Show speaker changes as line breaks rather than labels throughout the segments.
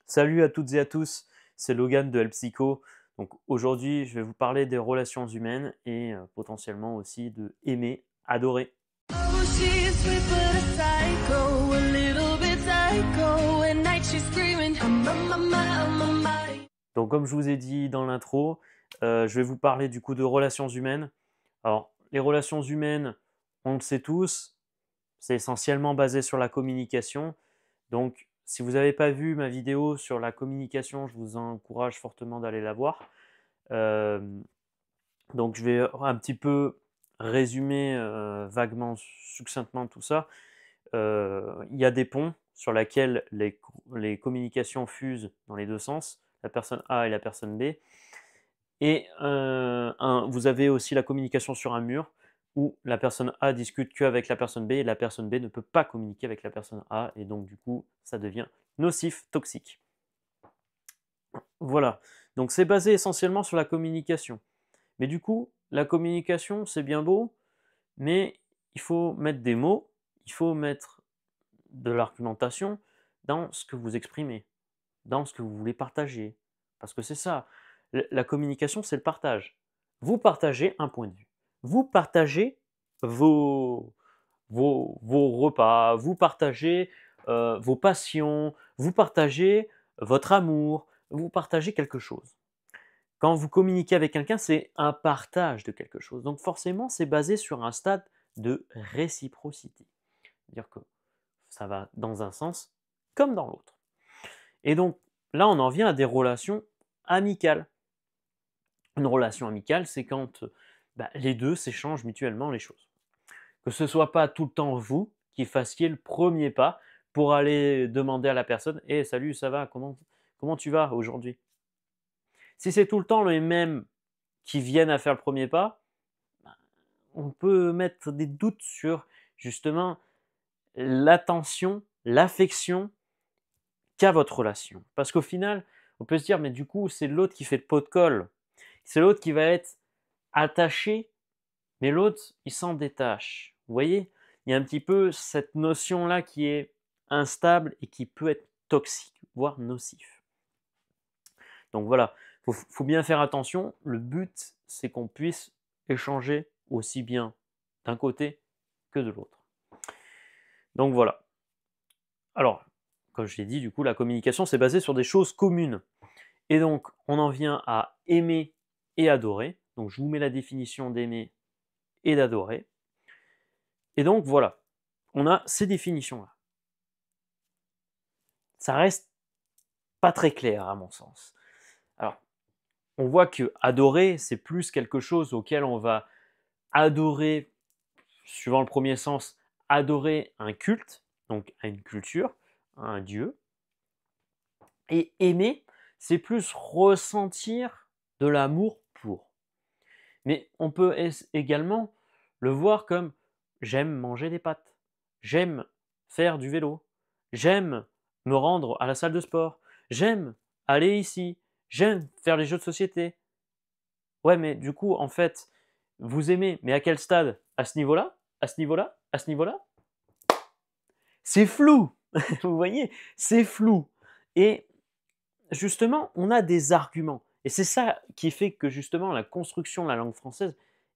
Salut à toutes et à tous, c'est Logan de Helpsycho. Donc aujourd'hui, je vais vous parler des relations humaines et potentiellement aussi de aimer, adorer.
Oh, she's sweet but a psycho, a little bit psycho. At night she's screaming, I'm on my mind, on my mind.
Donc comme je vous ai dit dans l'intro, je vais vous parler du coup de relations humaines. Alors les relations humaines, on le sait tous, c'est essentiellement basé sur la communication. Donc si vous n'avez pas vu ma vidéo sur la communication, je vous encourage fortement d'aller la voir. Euh, Donc je vais un petit peu résumer vaguement, succinctement tout ça. Il y a des ponts sur lesquels les communications fusent dans les deux sens, la personne A et la personne B. Et vous avez aussi la communication sur un mur où la personne A discute qu'avec la personne B et la personne B ne peut pas communiquer avec la personne A et donc du coup ça devient nocif, toxique. Voilà, donc c'est basé essentiellement sur la communication. Mais du coup, la communication, c'est bien beau, mais il faut mettre des mots, il faut mettre de l'argumentation dans ce que vous exprimez, dans ce que vous voulez partager. Parce que c'est ça, la communication, c'est le partage. Vous partagez un point de vue. Vous partagez vos repas, vous partagez vos passions, vous partagez votre amour, vous partagez quelque chose. Quand vous communiquez avec quelqu'un, c'est un partage de quelque chose. Donc forcément, c'est basé sur un stade de réciprocité. C'est-à-dire que ça va dans un sens comme dans l'autre. Et donc là, on en vient à des relations amicales. Une relation amicale, c'est quand les deux s'échangent mutuellement les choses. Que ce ne soit pas tout le temps vous qui fassiez le premier pas pour aller demander à la personne « Hey, salut, ça va, comment tu vas aujourd'hui ?» Si c'est tout le temps les mêmes qui viennent à faire le premier pas, on peut mettre des doutes sur justement l'attention, l'affection qu'a votre relation. Parce qu'au final, on peut se dire, mais du coup, c'est l'autre qui fait le pot de colle. C'est l'autre qui va être attaché, mais l'autre, il s'en détache. Vous voyez, il y a un petit peu cette notion-là qui est instable et qui peut être toxique, voire nocif. Donc voilà, faut bien faire attention. Le but, c'est qu'on puisse échanger aussi bien d'un côté que de l'autre. Donc voilà. Alors, comme je l'ai dit, du coup, la communication, c'est basé sur des choses communes. Et donc, on en vient à aimer et adorer. Donc, je vous mets la définition d'aimer et d'adorer. Et donc, voilà, on a ces définitions-là. Ça reste pas très clair, à mon sens. Alors, on voit que adorer, c'est plus quelque chose auquel on va adorer, suivant le premier sens, adorer un culte, donc à une culture, à un dieu. Et aimer, c'est plus ressentir de l'amour pour. Mais on peut également le voir comme j'aime manger des pâtes, j'aime faire du vélo, j'aime me rendre à la salle de sport, j'aime aller ici, j'aime faire les jeux de société. Ouais, mais du coup, en fait, vous aimez, mais à quel stade? À ce niveau-là? À ce niveau-là? À ce niveau-là? C'est flou. Vous voyez? C'est flou. Et justement, on a des arguments. Et c'est ça qui fait que justement la construction de la langue française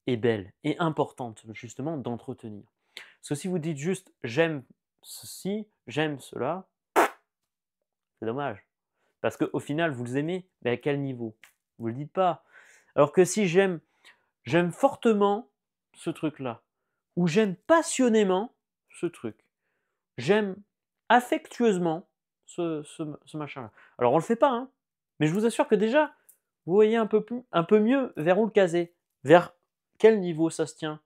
est belle et importante justement d'entretenir. Parce que si vous dites juste j'aime ceci, j'aime cela, c'est dommage. Parce qu'au final, vous les aimez, mais à quel niveau? Vous ne le dites pas. Alors que si j'aime fortement ce truc-là, ou j'aime passionnément ce truc, j'aime affectueusement ce machin-là. Alors on ne le fait pas, hein, mais je vous assure que déjà, vous voyez un peu mieux vers où le caser, vers quel niveau ça se tient.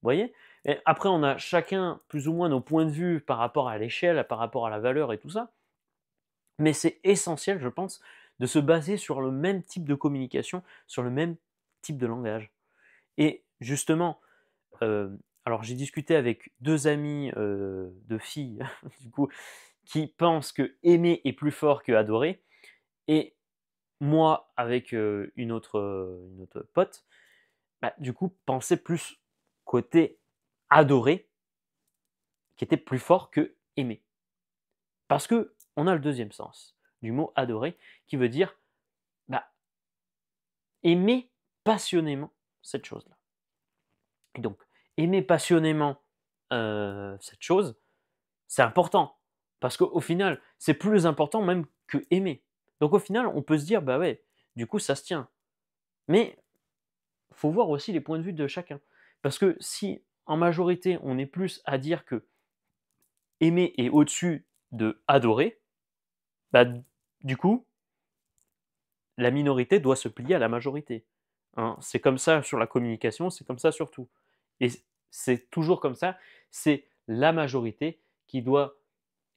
Vous voyez? Et après, on a chacun plus ou moins nos points de vue par rapport à l'échelle, par rapport à la valeur et tout ça. Mais c'est essentiel, je pense, de se baser sur le même type de communication, sur le même type de langage. Et justement, alors j'ai discuté avec deux amis de filles, du coup, qui pensent que aimer est plus fort que adorer. Et moi, avec une autre pote, du coup, pensais plus côté adorer, qui était plus fort que aimer. Parce que on a le deuxième sens du mot adorer qui veut dire bah, aimer passionnément cette chose-là. Et donc, aimer passionnément cette chose, c'est important. Parce qu'au final, c'est plus important même que aimer. Donc au final, on peut se dire, bah ouais, du coup, ça se tient. Mais il faut voir aussi les points de vue de chacun. Parce que si en majorité, on est plus à dire que aimer est au-dessus de adorer, bah, du coup, la minorité doit se plier à la majorité. Hein. C'est comme ça sur la communication, c'est comme ça sur tout. Et c'est toujours comme ça, c'est la majorité qui doit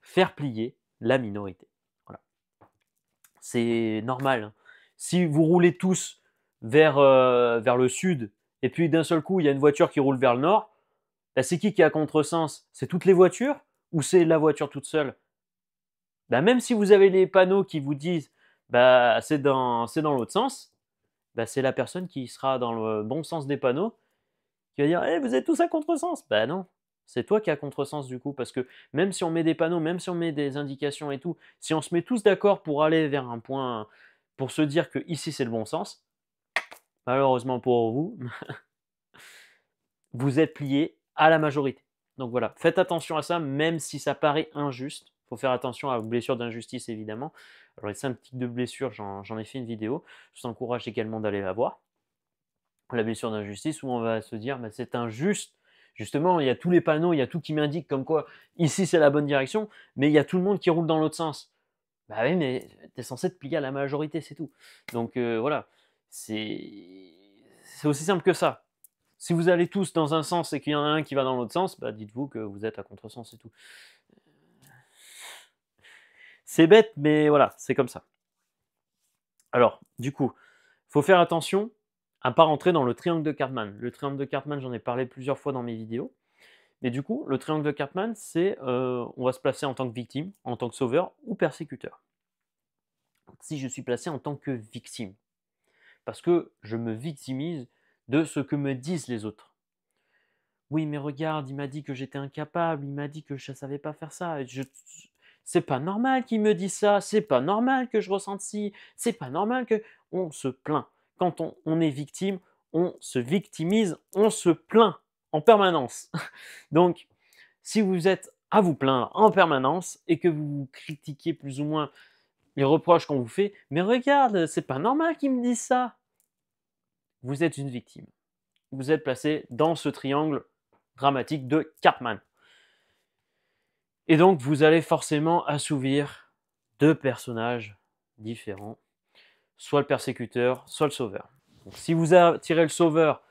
faire plier la minorité. Voilà. C'est normal. Hein. Si vous roulez tous vers le sud, et puis d'un seul coup, il y a une voiture qui roule vers le nord, bah, c'est qui est à contresens? C'est toutes les voitures ou c'est la voiture toute seule? Bah, même si vous avez les panneaux qui vous disent bah, c'est dans l'autre sens, bah, c'est la personne qui sera dans le bon sens des panneaux qui va dire eh, vous êtes tous à contresens. Bah non, c'est toi qui es à contresens du coup, parce que même si on met des panneaux, même si on met des indications et tout, si on se met tous d'accord pour aller vers un point, pour se dire que ici c'est le bon sens, malheureusement pour vous, vous êtes plié à la majorité. Donc voilà, faites attention à ça, même si ça paraît injuste. Il faut faire attention à vos blessures d'injustice, évidemment. Alors les 5 types de blessures, j'en ai fait une vidéo. Je vous encourage également d'aller la voir. La blessure d'injustice, où on va se dire, bah, c'est injuste. Justement, il y a tous les panneaux, il y a tout qui m'indique comme quoi, ici c'est la bonne direction, mais il y a tout le monde qui roule dans l'autre sens. Bah oui, mais tu es censé te plier à la majorité, c'est tout. Donc voilà, c'est aussi simple que ça. Si vous allez tous dans un sens et qu'il y en a un qui va dans l'autre sens, bah dites-vous que vous êtes à contresens, c'est tout. C'est bête, mais voilà, c'est comme ça. Alors, du coup, il faut faire attention à ne pas rentrer dans le triangle de Cartman. Le triangle de Cartman, j'en ai parlé plusieurs fois dans mes vidéos. Mais du coup, le triangle de Cartman, c'est on va se placer en tant que victime, en tant que sauveur ou persécuteur. Si je suis placé en tant que victime, parce que je me victimise de ce que me disent les autres. Oui, mais regarde, il m'a dit que j'étais incapable, il m'a dit que je ne savais pas faire ça. C'est pas normal qu'il me dise ça, c'est pas normal que je ressente ci, c'est pas normal que. On se plaint. Quand on est victime, on se victimise, on se plaint en permanence. Donc, si vous êtes à vous plaindre en permanence et que vous critiquez plus ou moins les reproches qu'on vous fait, mais regarde, c'est pas normal qu'il me dise ça. Vous êtes une victime. Vous êtes placé dans ce triangle dramatique de Cartman. Et donc, vous allez forcément assouvir deux personnages différents, soit le persécuteur, soit le sauveur. Donc, si vous attirez le sauveur,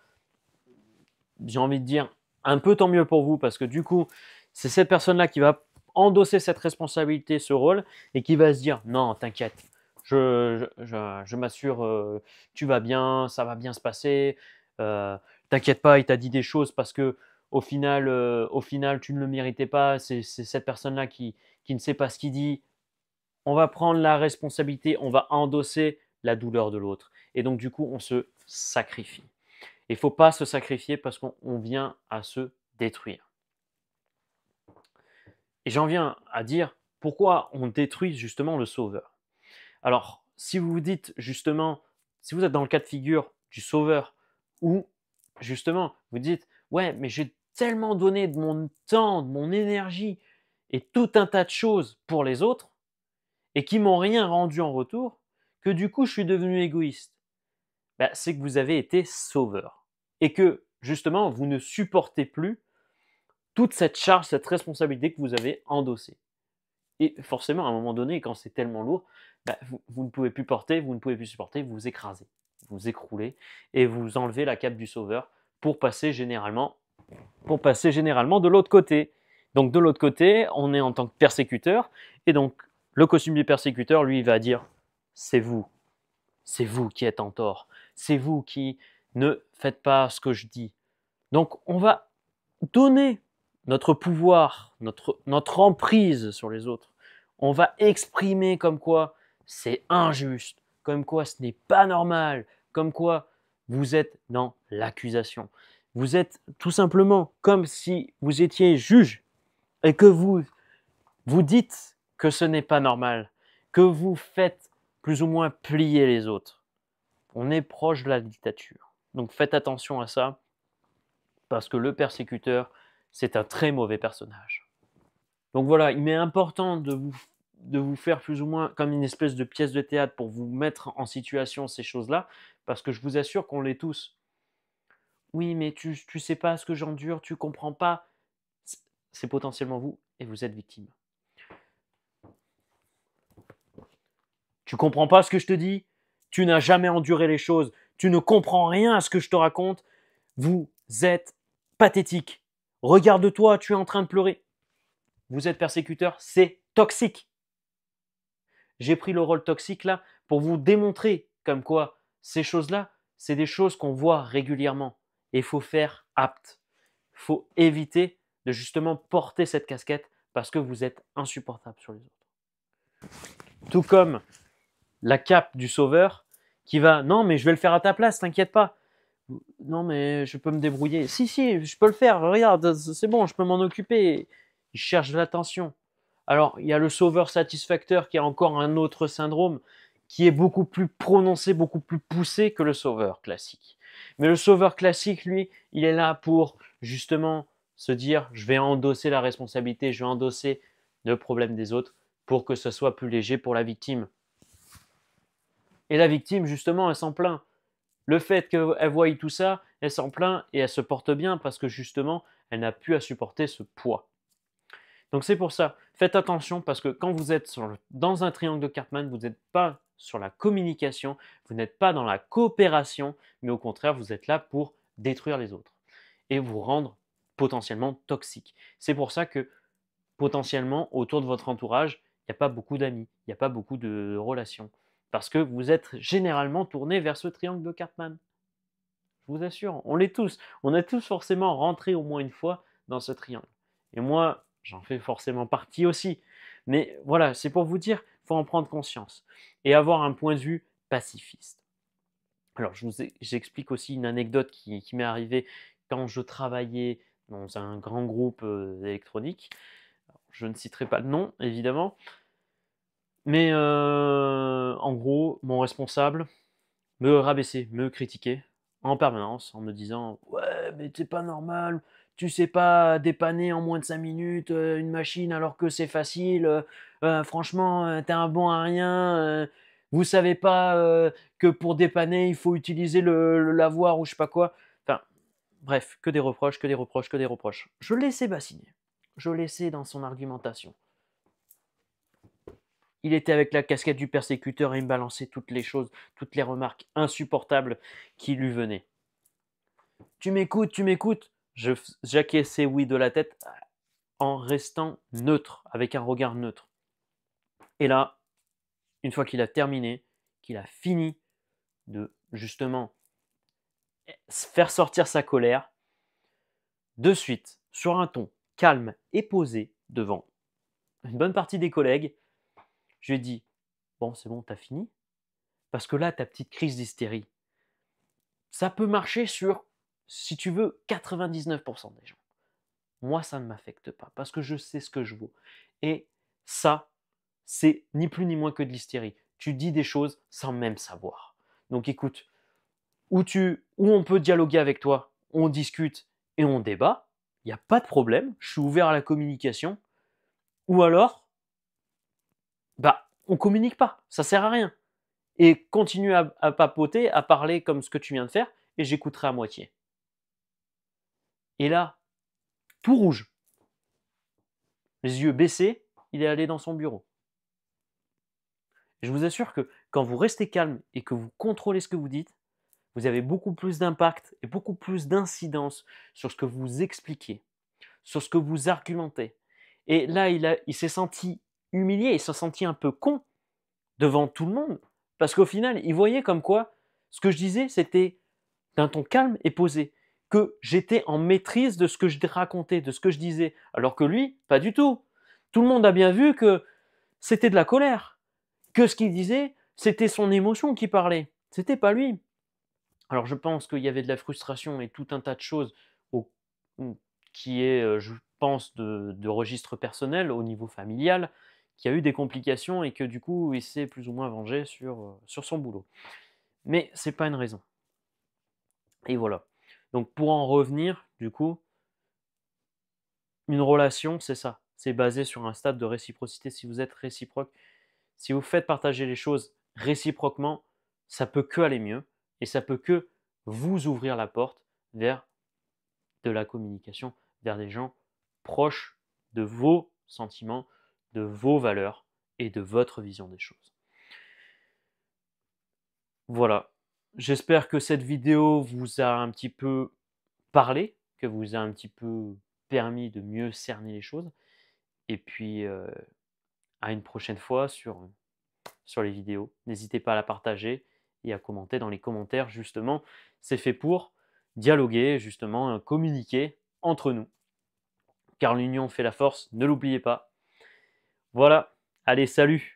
j'ai envie de dire un peu tant mieux pour vous, parce que du coup, c'est cette personne-là qui va endosser cette responsabilité, ce rôle, et qui va se dire non, t'inquiète, je m'assure, tu vas bien, ça va bien se passer, t'inquiète pas, il t'a dit des choses parce que au final, tu ne le méritais pas, c'est cette personne-là qui ne sait pas ce qu'il dit. On va prendre la responsabilité, on va endosser la douleur de l'autre. Et donc du coup, on se sacrifie. Il ne faut pas se sacrifier parce qu'on vient à se détruire. Et j'en viens à dire pourquoi on détruit justement le sauveur. Alors, si vous vous dites justement, si vous êtes dans le cas de figure du sauveur, où justement vous dites, ouais, mais j'ai tellement donné de mon temps, de mon énergie et tout un tas de choses pour les autres, et qui m'ont rien rendu en retour, que du coup je suis devenu égoïste. Ben, c'est que vous avez été sauveur. Et que justement vous ne supportez plus toute cette charge, cette responsabilité que vous avez endossée. Et forcément, à un moment donné, quand c'est tellement lourd, bah, vous ne pouvez plus porter, vous ne pouvez plus supporter, vous vous écrasez, vous vous écroulez et vous enlevez la cape du sauveur pour passer généralement de l'autre côté. Donc de l'autre côté, on est en tant que persécuteur et donc le costume du persécuteur, lui, va dire c'est vous qui êtes en tort, c'est vous qui ne faites pas ce que je dis. Donc on va donner notre pouvoir, notre emprise sur les autres. On va exprimer comme quoi c'est injuste, comme quoi ce n'est pas normal, comme quoi vous êtes dans l'accusation. Vous êtes tout simplement comme si vous étiez juge et que vous dites que ce n'est pas normal, que vous faites plus ou moins plier les autres. On est proche de la dictature. Donc faites attention à ça, parce que le persécuteur, c'est un très mauvais personnage. Donc voilà, il m'est important de vous faire plus ou moins comme une espèce de pièce de théâtre pour vous mettre en situation ces choses-là, parce que je vous assure qu'on l'est tous. Oui, mais tu sais pas ce que j'endure, tu comprends pas. C'est potentiellement vous et vous êtes victime. Tu comprends pas ce que je te dis, tu n'as jamais enduré les choses, tu ne comprends rien à ce que je te raconte, vous êtes pathétique. Regarde-toi, tu es en train de pleurer. Vous êtes persécuteur, c'est toxique. J'ai pris le rôle toxique là pour vous démontrer comme quoi ces choses-là, c'est des choses qu'on voit régulièrement. Et il faut faire apte. Il faut éviter de justement porter cette casquette parce que vous êtes insupportable sur les autres. Tout comme la cape du sauveur qui va « Non, mais je vais le faire à ta place, t'inquiète pas. » Non, mais je peux me débrouiller. Si, je peux le faire, regarde, c'est bon, je peux m'en occuper. Il cherche de l'attention. Alors, il y a le sauveur satisfacteur qui a encore un autre syndrome qui est beaucoup plus prononcé, beaucoup plus poussé que le sauveur classique. Mais le sauveur classique, lui, il est là pour justement se dire je vais endosser la responsabilité, je vais endosser le problème des autres pour que ce soit plus léger pour la victime. Et la victime, justement, elle s'en plaint. Le fait qu'elle voie tout ça, elle s'en plaint et elle se porte bien parce que justement, elle n'a plus à supporter ce poids. Donc c'est pour ça, faites attention parce que quand vous êtes dans un triangle de Cartman, vous n'êtes pas sur la communication, vous n'êtes pas dans la coopération, mais au contraire, vous êtes là pour détruire les autres et vous rendre potentiellement toxique. C'est pour ça que potentiellement, autour de votre entourage, il n'y a pas beaucoup d'amis, il n'y a pas beaucoup de relations. Parce que vous êtes généralement tourné vers ce triangle de Cartman. Je vous assure, on l'est tous. On est tous forcément rentrés au moins une fois dans ce triangle. Et moi, j'en fais forcément partie aussi. Mais voilà, c'est pour vous dire, il faut en prendre conscience et avoir un point de vue pacifiste. Alors, j'explique aussi une anecdote qui m'est arrivée quand je travaillais dans un grand groupe électronique. Alors, je ne citerai pas le nom, évidemment. Mais en gros, mon responsable me rabaissait, me critiquait en permanence en me disant ouais, mais c'est pas normal, tu sais pas dépanner en moins de 5 minutes une machine alors que c'est facile, franchement, t'es un bon à rien, vous savez pas que pour dépanner, il faut utiliser le lavoir ou je sais pas quoi. Enfin, bref, que des reproches, que des reproches, que des reproches. Je le laissais bassiner, je le laissais dans son argumentation. Il était avec la casquette du persécuteur et il me balançait toutes les choses, toutes les remarques insupportables qui lui venaient. Tu m'écoutes, tu m'écoutes. J'acquiesçais oui de la tête en restant neutre, avec un regard neutre. Et là, une fois qu'il a terminé, qu'il a fini de justement faire sortir sa colère, de suite, sur un ton calme et posé devant une bonne partie des collègues, je lui ai dit bon, c'est bon, t'as fini? Parce que là, ta petite crise d'hystérie, ça peut marcher sur, si tu veux, 99% des gens. Moi, ça ne m'affecte pas parce que je sais ce que je vaux. Et ça, c'est ni plus ni moins que de l'hystérie. Tu dis des choses sans même savoir. Donc écoute, où on peut dialoguer avec toi, on discute et on débat, il n'y a pas de problème, je suis ouvert à la communication. Ou alors, on communique pas, ça sert à rien. Et continue à papoter, à parler comme ce que tu viens de faire, et j'écouterai à moitié. Et là, tout rouge, les yeux baissés, il est allé dans son bureau. Je vous assure que quand vous restez calme et que vous contrôlez ce que vous dites, vous avez beaucoup plus d'impact et beaucoup plus d'incidence sur ce que vous expliquez, sur ce que vous argumentez. Et là, il s'est senti humilié, il s'est senti un peu con devant tout le monde, parce qu'au final, il voyait comme quoi ce que je disais, c'était d'un ton calme et posé, que j'étais en maîtrise de ce que je racontais, de ce que je disais, alors que lui, pas du tout. Tout le monde a bien vu que c'était de la colère, que ce qu'il disait, c'était son émotion qui parlait, c'était pas lui. Alors je pense qu'il y avait de la frustration et tout un tas de choses qui est, je pense, de registre personnel au niveau familial, qui a eu des complications et que du coup, il s'est plus ou moins vengé sur son boulot. Mais c'est pas une raison. Et voilà. Donc pour en revenir, du coup, une relation, c'est ça. C'est basé sur un stade de réciprocité. Si vous êtes réciproque, si vous faites partager les choses réciproquement, ça peut que aller mieux et ça peut que vous ouvrir la porte vers de la communication, vers des gens proches de vos sentiments, de vos valeurs et de votre vision des choses. Voilà. J'espère que cette vidéo vous a un petit peu parlé, que vous a un petit peu permis de mieux cerner les choses. Et puis, à une prochaine fois sur les vidéos. N'hésitez pas à la partager et à commenter dans les commentaires, justement. C'est fait pour dialoguer, justement, communiquer entre nous. Car l'union fait la force, ne l'oubliez pas. Voilà, allez, salut!